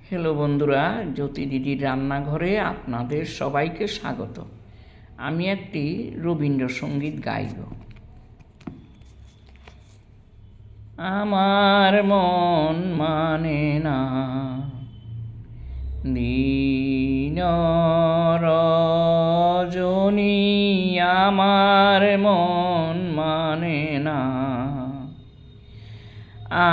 Hello বন্ধুরা, জ্যোতি দিদির রান্নাঘরে আপনাদের সবাইকে স্বাগত। আমি একটি রবীন্দ্রসঙ্গীত গাইব। আমার মন মানে না দিন রজনী, আমার মন মানে না।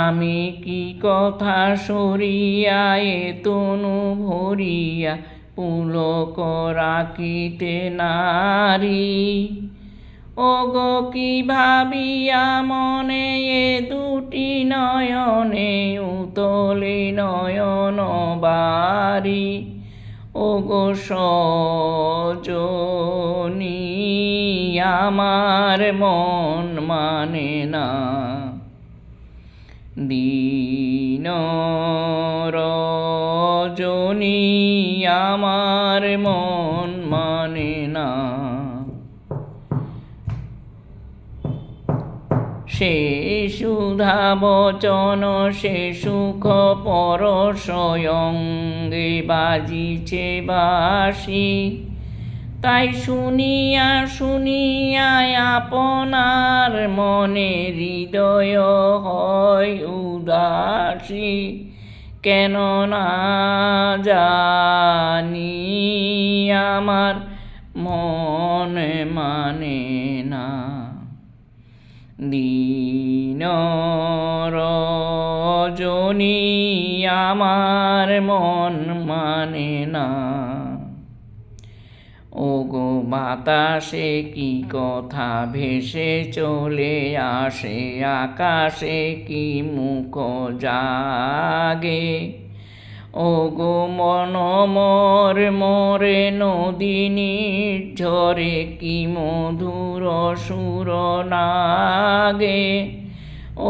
আমি কি কথা সরিয়া এ তনু ভরিয়া পুলক রাখিতে নারী। ওগো কি ভাবিয়া মনে এ দুটি নয়নে উতলে নয়ন বারি। ওগো সজনী, আমার মন মানে না দিন রজনী, আমার মন মানে না। সে সুধা বচন সে সুখ পরশ অঙ্গে বাজিছে বাঁশি। তাই শুনিয়া শুনিয়া আপনার মনে হৃদয় হয় উদাসী। কেন না জানি আমার মন মানে না দিন রজনী, আমার মন মানে না। ওগো বাতাসে কি কথা ভেসে চলে আসে, আকাশে কি মুখ জাগে। ওগো মন মোর মোরে নদী নির্ঝরে কি মধুর সুর নাগে।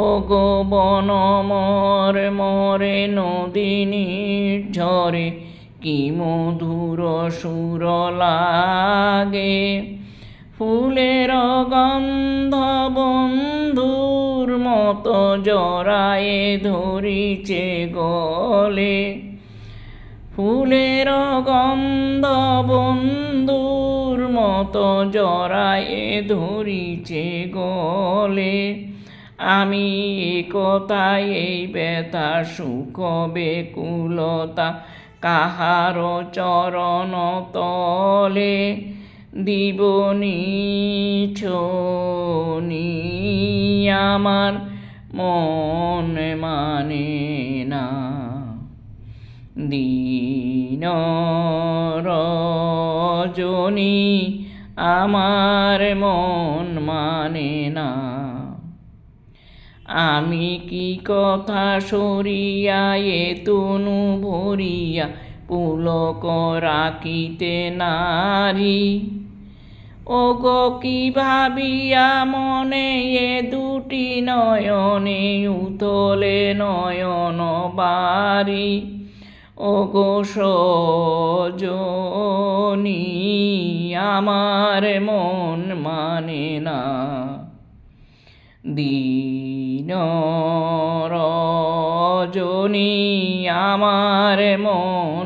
ওগো বন মোর মোরে নদী নির্ঝরে কি মধুর সুর লাগে। ফুলের গন্ধ বন্ধুর মতো জড়ায়ে ধরিছে গলে। ফুলের গন্ধ বন্ধুর মতো জড়ায়ে ধরিছে গলে। আমি একতাই এই ব্যথা সুখ বেকুলতা কাহার চরণ তলে দিব নিছনি, আমার মন মানে না দিন রজনী, আমার মন মানে না। আমি কি কথা সরিয়া এ তনু ভরিয়া পুলক রাখিতে নারী। ওগো কি ভাবিয়া মনে এ দুটি নয়নে উতলে নয়ন বারি। ওগো সজনী, আমার মন মানে না দিন রজনী, আমার মন